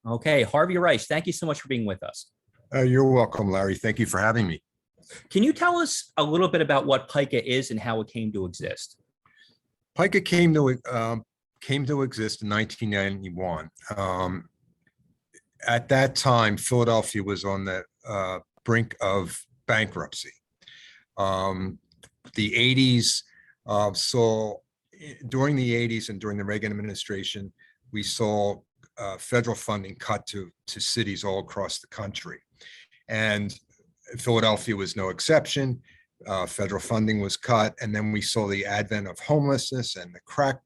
Okay, Harvey Rice, thank you so much for being with us. You're welcome, Larry. Thank you for having me. Can you tell us a little bit about what PICA is and how it came to exist? PICA came to exist in 1991. At that time, Philadelphia was on the brink of bankruptcy. The 80s saw during the 80s and during the Reagan administration, we saw federal funding cut to cities all across the country, and Philadelphia was no exception. Federal funding was cut, and then we saw the advent of homelessness and the crack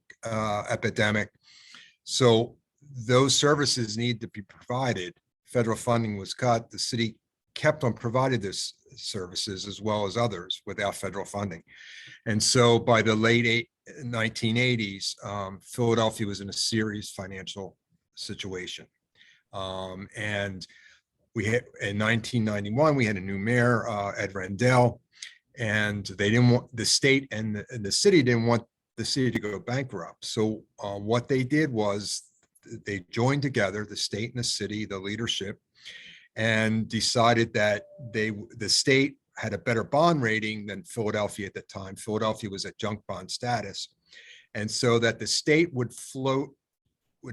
epidemic. So those services need to be provided. Federal funding was cut. The city kept on providing those services as well as others without federal funding. And so by the late 1980s, Philadelphia was in a serious financial situation. And we had, in 1991, we had a new mayor, Ed Rendell, and they didn't want the state and the city didn't want the city to go bankrupt. So what they did was they joined together, the state and the city, the leadership, and decided that the state had a better bond rating than Philadelphia at the time. Philadelphia was at junk bond status. And so that the state would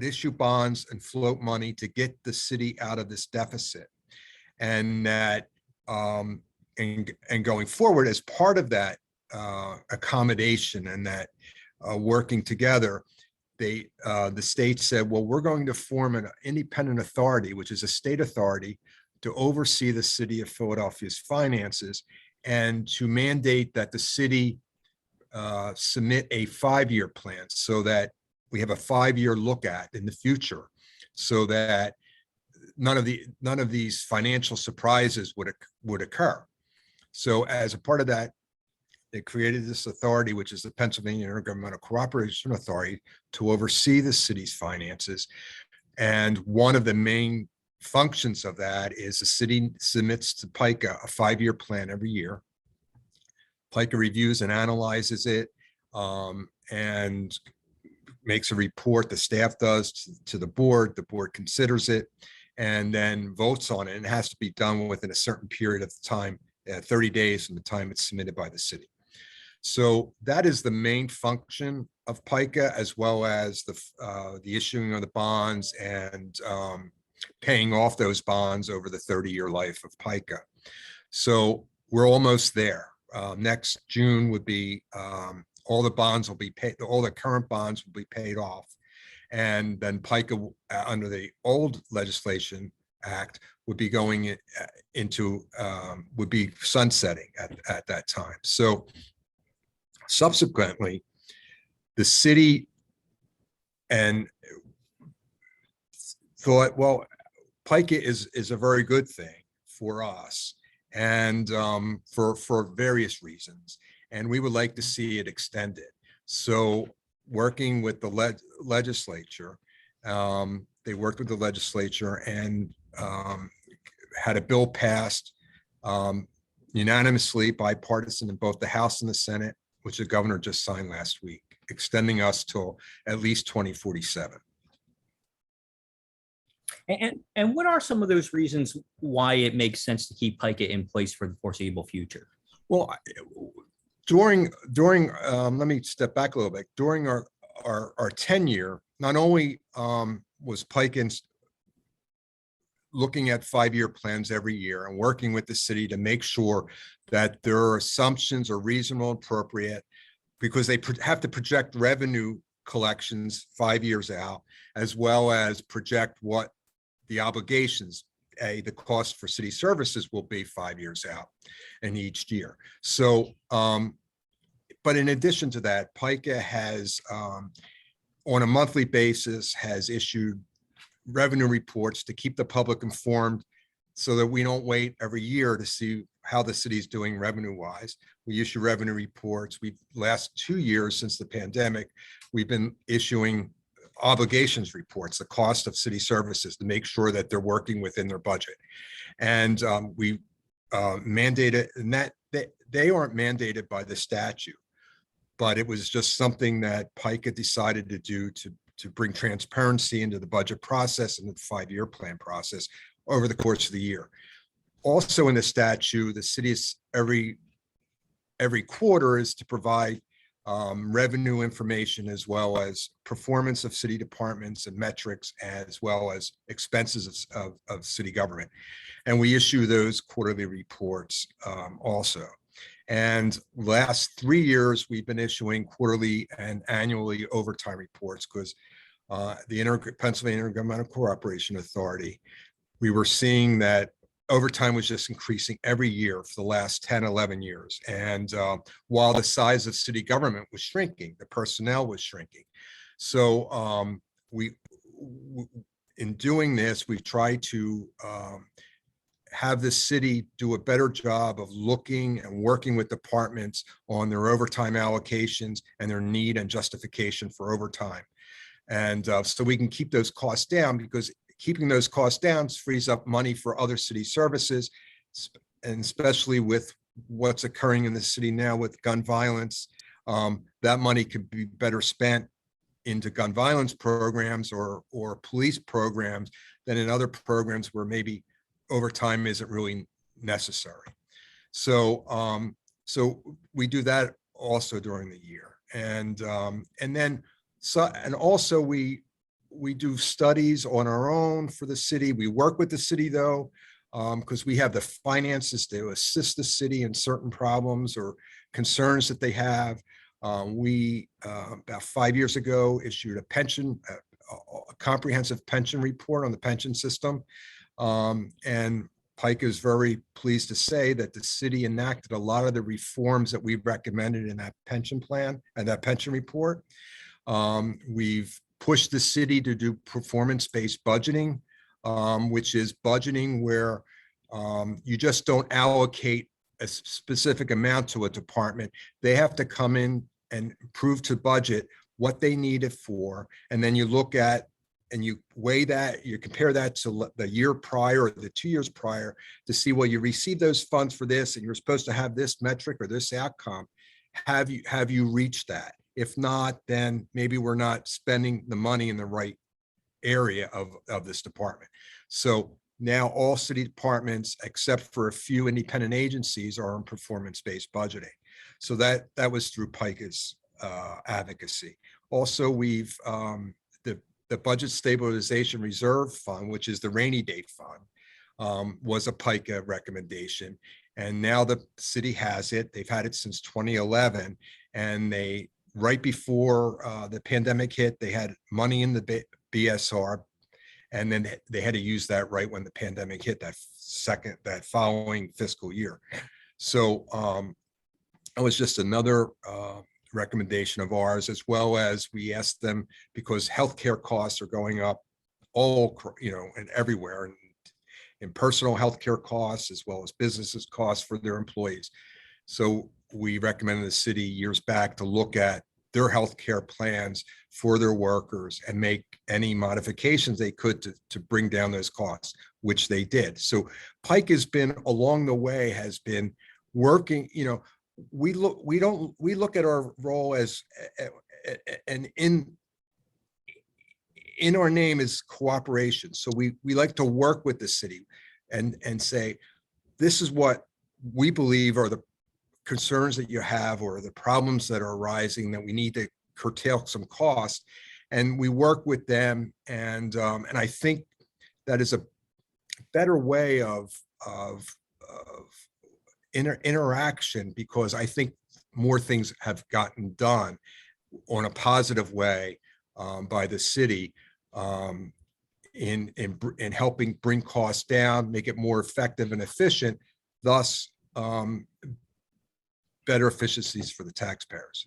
issue bonds and float money to get the city out of this deficit. And that and going forward, as part of that accommodation and that working together, the state said, well, we're going to form an independent authority, which is a state authority, to oversee the city of Philadelphia's finances and to mandate that the city submit a 5-year plan so that we have a 5-year look at in the future, so that none of these financial surprises would occur. So as a part of that, they created this authority, which is the Pennsylvania Intergovernmental Cooperation Authority, to oversee the city's finances. And one of the main functions of that is the city submits to PICA a 5-year plan every year. PICA reviews and analyzes it and makes a report. The staff does to the board. The board considers it and then votes on it. And it has to be done within a certain period of time, 30 days from the time it's submitted by the city. So that is the main function of PICA, as well as the issuing of the bonds and paying off those bonds over the 30-year life of PICA. So we're almost there. Next June would be all the bonds will be paid, all the current bonds will be paid off. And then PICA, under the old legislation act, would be going into, would be sunsetting at that time. So subsequently, the city and thought, well, PICA is a very good thing for us and for various reasons. And we would like to see it extended. So working with the legislature, they worked with the legislature and had a bill passed unanimously, bipartisan, in both the House and the Senate, which the governor just signed last week, extending us till at least 2047. And what are some of those reasons why it makes sense to keep PICA in place for the foreseeable future? Well, during let me step back a little bit. During our tenure, not only was PICA looking at 5-year plans every year and working with the city to make sure that their assumptions are reasonable and appropriate, because they have to project revenue collections 5 years out, as well as project what the obligations, the cost for city services will be 5 years out and each year. So, but in addition to that, PICA has, on a monthly basis, has issued revenue reports to keep the public informed so that we don't wait every year to see how the city's doing revenue-wise. We issue revenue reports. Last 2 years since the pandemic, we've been issuing obligations reports, the cost of city services, to make sure that they're working within their budget. And we mandated, and that they aren't mandated by the statute, but it was just something that PICA decided to do to bring transparency into the budget process and the 5-year plan process over the course of the year. Also in the statute, the city's every quarter is to provide revenue information as well as performance of city departments and metrics, as well as expenses of city government. And we issue those quarterly reports also. And last 3 years, we've been issuing quarterly and annually overtime reports because the Pennsylvania Intergovernmental Cooperation Authority, we were seeing that overtime was just increasing every year for the last 10, 11 years. And while the size of city government was shrinking, the personnel was shrinking. So in doing this, we've tried to have the city do a better job of looking and working with departments on their overtime allocations and their need and justification for overtime. And so we can keep those costs down, because keeping those costs down frees up money for other city services, and especially with what's occurring in the city now with gun violence, that money could be better spent into gun violence programs or police programs than in other programs where maybe overtime isn't really necessary. So we do that also during the year, and also we do studies on our own for the city. We work with the city though, because we have the finances to assist the city in certain problems or concerns that they have. We about 5 years ago issued a comprehensive pension report on the pension system. And PICA is very pleased to say that the city enacted a lot of the reforms that we recommended in that pension plan and that pension report. We've pushed the city to do performance-based budgeting, which is budgeting where you just don't allocate a specific amount to a department. They have to come in and prove to budget what they need it for. And then you look at and you weigh that, you compare that to the year prior or the 2 years prior to see, well, you received those funds for this and you're supposed to have this metric or this outcome. Have you reached that? If not, then maybe we're not spending the money in the right area of this department. So now all city departments, except for a few independent agencies, are on performance-based budgeting. So that was through PICA's advocacy. Also, we've the Budget Stabilization Reserve Fund, which is the rainy day fund, was a PICA recommendation. And now the city has it. They've had it since 2011. And right before the pandemic hit, they had money in the BSR. And then they had to use that right when the pandemic hit, that following fiscal year. So it was just another recommendation of ours, as well as we asked them, because healthcare costs are going up and everywhere, and in personal healthcare costs as well as businesses costs for their employees. So we recommended the city years back to look at their healthcare plans for their workers and make any modifications they could to bring down those costs, which they did. So Pike has been along the way, has been working, we look at our role as, and in our name is cooperation. So we like to work with the city and say, this is what we believe are the concerns that you have or the problems that are arising that we need to curtail some cost. And we work with them. And I think that is a better way of interaction, because I think more things have gotten done on a positive way by the city in helping bring costs down, make it more effective and efficient, thus better efficiencies for the taxpayers.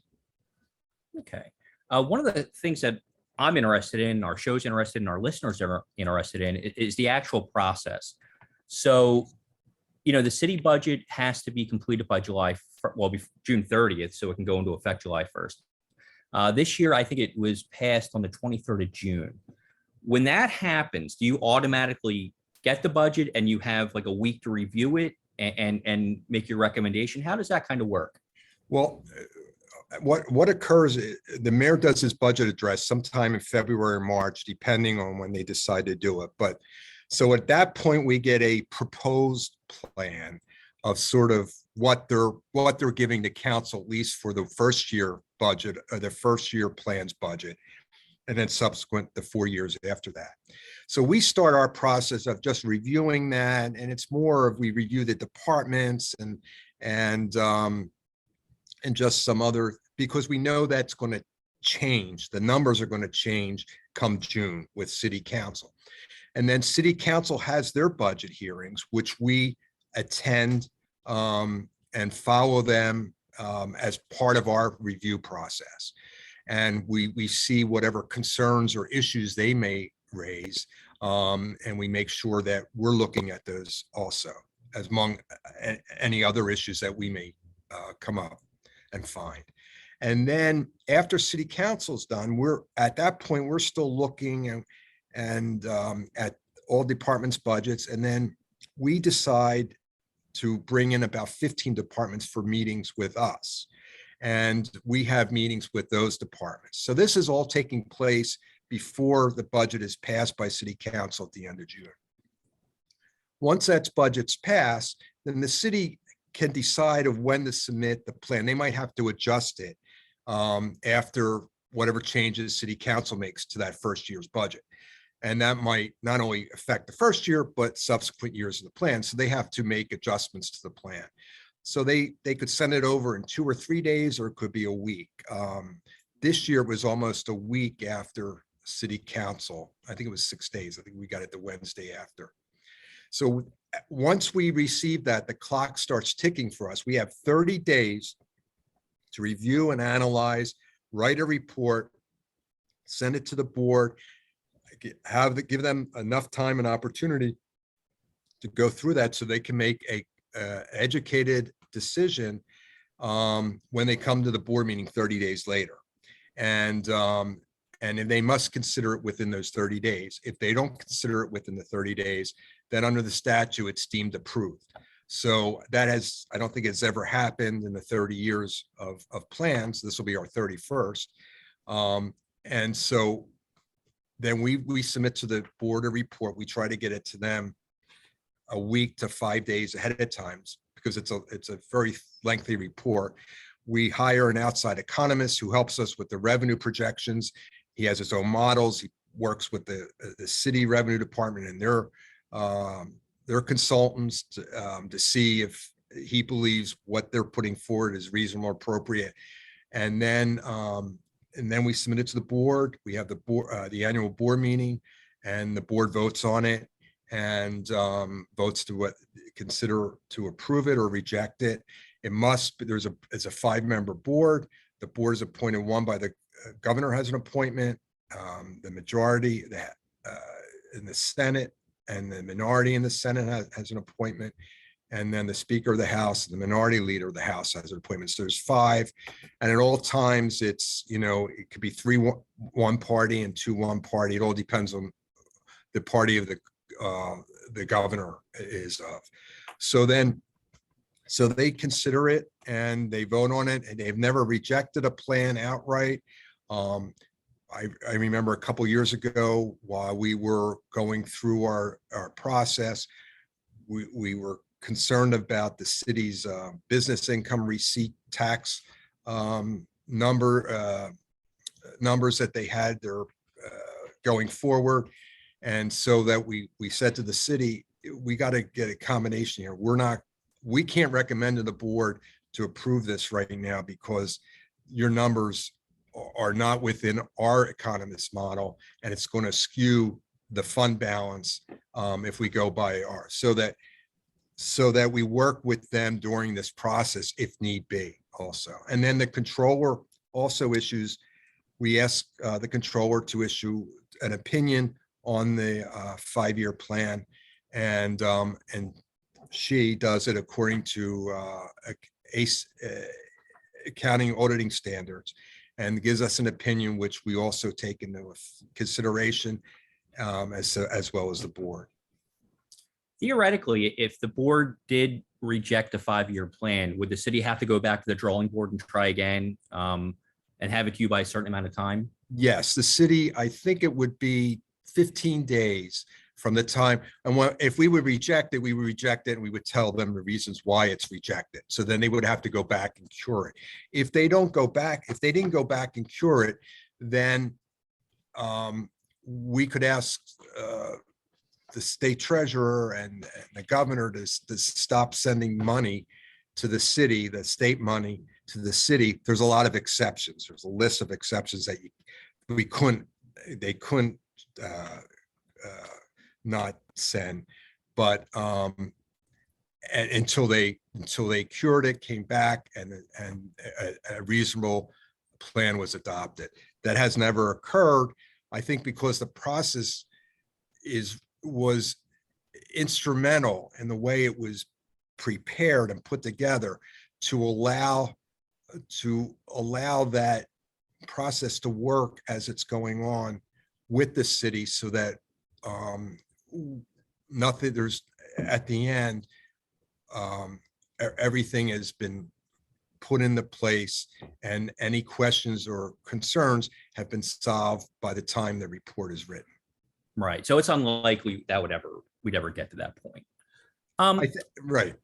Okay. One of the things that I'm interested in, our show's interested in, our listeners are interested in, is the actual process. So, the city budget has to be completed by June 30th, so it can go into effect July 1st. This year, I think it was passed on the 23rd of June. When that happens, do you automatically get the budget and you have like a week to review it and make your recommendation? How does that kind of work? Well, what occurs, the mayor does his budget address sometime in February or March, depending on when they decide to do it. But so at that point, we get a proposed plan of sort of what they're giving the council, at least for the first year budget, or the first year plans budget, and then subsequent the 4 years after that. So we start our process of just reviewing that, and it's more of we review the departments and just some other, because we know that's going to change. The numbers are going to change come June with city council. And then city council has their budget hearings, which we attend and follow them as part of our review process. And we see whatever concerns or issues they may raise. And we make sure that we're looking at those also, as among any other issues that we may come up and find. And then after city council's done, we're at that point, we're still looking and at all departments' budgets. And then we decide to bring in about 15 departments for meetings with us. And we have meetings with those departments. So this is all taking place before the budget is passed by city council at the end of June. Once that budget's passed, then the city can decide of when to submit the plan. They might have to adjust it after whatever changes city council makes to that first year's budget. And that might not only affect the first year, but subsequent years of the plan. So they have to make adjustments to the plan. So they could send it over in 2 or 3 days, or it could be a week. This year was almost a week after city council. I think it was 6 days. I think we got it the Wednesday after. So once we receive that, the clock starts ticking for us. We have 30 days to review and analyze, write a report, send it to the board, give them enough time and opportunity to go through that so they can make a educated decision when they come to the board meeting 30 days later. And they must consider it within those 30 days. If they don't consider it within the 30 days, then under the statute, it's deemed approved. So that I don't think it's ever happened in the 30 years of plans. This will be our 31st. And so then we submit to the board a report. We try to get it to them a week to 5 days ahead of time, because it's a very lengthy report. We hire an outside economist who helps us with the revenue projections. He has his own models. He works with the city revenue department and their consultants to see if he believes what they're putting forward is reasonable or appropriate. And then we submit it to the board. We have the annual board meeting, and the board votes on it and votes to consider to approve it or reject it. It's a 5-member board. The board is appointed, one by the governor has an appointment, the majority that in the Senate and the minority in the Senate has an appointment, and then the Speaker of the House, the minority leader of the House has an appointment. So there's 5, and at all times it's, it could be 3 one party and 2 one party. It all depends on the party of the governor is of. So they consider it and they vote on it, and they've never rejected a plan outright. I remember a couple years ago, while we were going through our process, we were concerned about the city's business income receipt tax numbers that they had there going forward. And so that we said to the city, we got to get a combination here. We can't recommend to the board to approve this right now because your numbers are not within our economist model, and it's going to skew the fund balance if we go by ours. So that we work with them during this process if need be also. And then the controller also issues, we ask the controller to issue an opinion on the 5-year plan, and she does it according to ACE accounting auditing standards, and gives us an opinion which we also take into consideration as well as the board. Theoretically, if the board did reject a 5-year plan, would the city have to go back to the drawing board and try again, and have it to you by a certain amount of time? Yes, the city, I think it would be 15 days from the time, and if we would reject it, we would reject it and we would tell them the reasons why it's rejected. So then they would have to go back and cure it. If they don't go back, if they didn't go back and cure it, then we could ask the state treasurer and the governor to stop sending money to the city, the state money to the city. There's a lot of exceptions. There's a list of exceptions that they couldn't not send, but until they cured it, came back, and a reasonable plan was adopted. That has never occurred, I think, because the process was instrumental in the way it was prepared and put together to allow that process to work as it's going on with the city, so that nothing, there's at the end, everything has been put into place, and any questions or concerns have been solved by the time the report is written. Right. So it's unlikely that we'd ever get to that point. Right.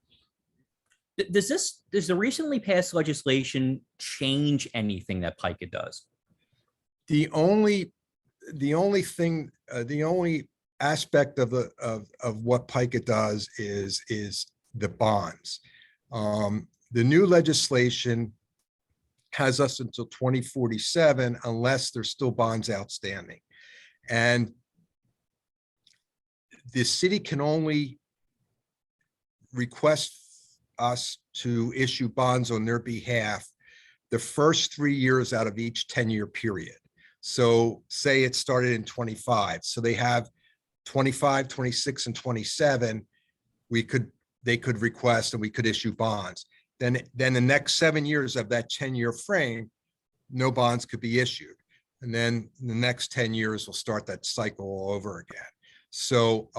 Does the recently passed legislation change anything that PICA does? The only aspect of what PICA does is the bonds. The new legislation has us until 2047 unless there's still bonds outstanding. And the city can only request us to issue bonds on their behalf the first 3 years out of each 10-year period. So say it started in 25. So they have 25, 26, and 27. They could request, and we could issue bonds. Then the next 7 years of that 10-year frame, no bonds could be issued. And then the next 10 years will start that cycle all over again. So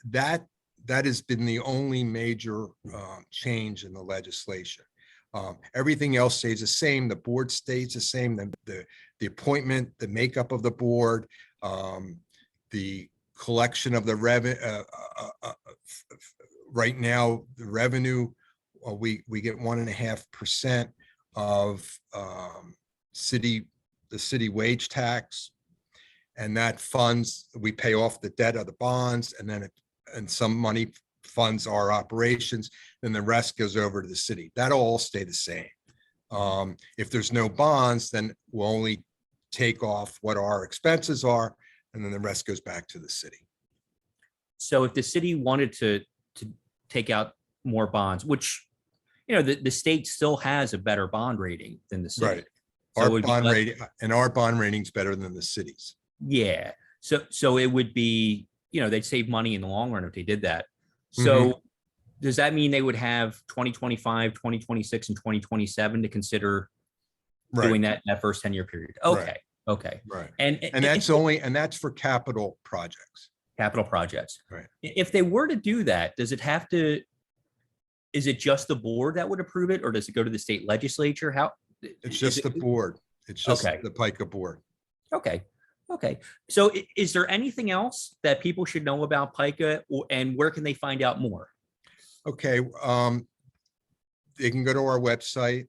that has been the only major change in the legislation. Everything else stays the same. The board stays the same. The appointment, the makeup of the board, the collection of the revenue. Right now, the revenue, we get 1.5% of the city wage tax, and that funds, we pay off the debt of the bonds, and some money funds our operations, then the rest goes over to the city. That'll all stay the same. If there's no bonds, then we'll only take off what our expenses are, and then the rest goes back to the city. So if the city wanted to take out more bonds, which, the state still has a better bond rating than the city. Right. So Our bond rating, and our bond rating's better than the city's. Yeah. So it would be, they'd save money in the long run if they did that. So does that mean they would have 2025, 2026, and 2027 to consider doing that in that first 10-year period? Okay. Right. Okay. Right. And that's for capital projects. Capital projects. Right. If they were to do that, is it just the board that would approve it, or does it go to the state legislature? It's just the board. It's just the PICA board. Okay. Okay. So is there anything else that people should know about PICA, and where can they find out more? Okay. They can go to our website.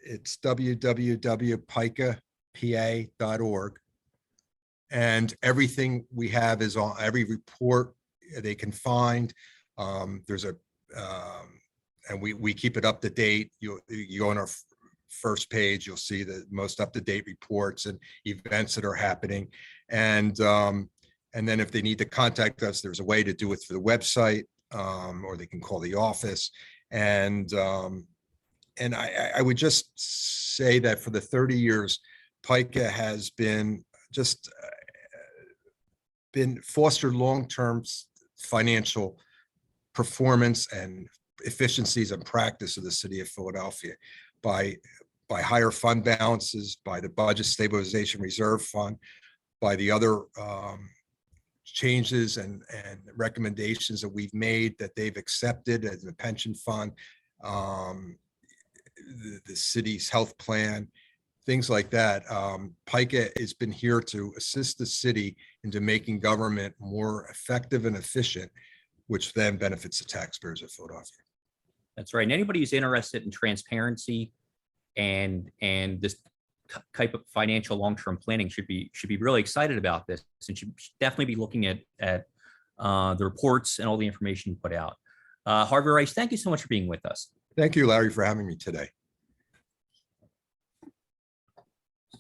It's www.pica.org. And everything we have is on every report they can find. There's and we keep it up to date. You go on our first page, you'll see the most up-to-date reports and events that are happening. And then if they need to contact us, there's a way to do it through the website, or they can call the office. And I would just say that for the 30 years, PICA has been fostered long-term financial performance and efficiencies and practice of the city of Philadelphia by higher fund balances, by the budget stabilization reserve fund, by the other changes and recommendations that we've made that they've accepted as the pension fund, the city's health plan, things like that. PICA has been here to assist the city into making government more effective and efficient, which then benefits the taxpayers of Philadelphia. That's right. And anybody who's interested in transparency and this type of financial long-term planning should be really excited about this, and should definitely be looking at the reports and all the information you put out. Harvey Rice, thank you so much for being with us. Thank you, Larry, for having me today.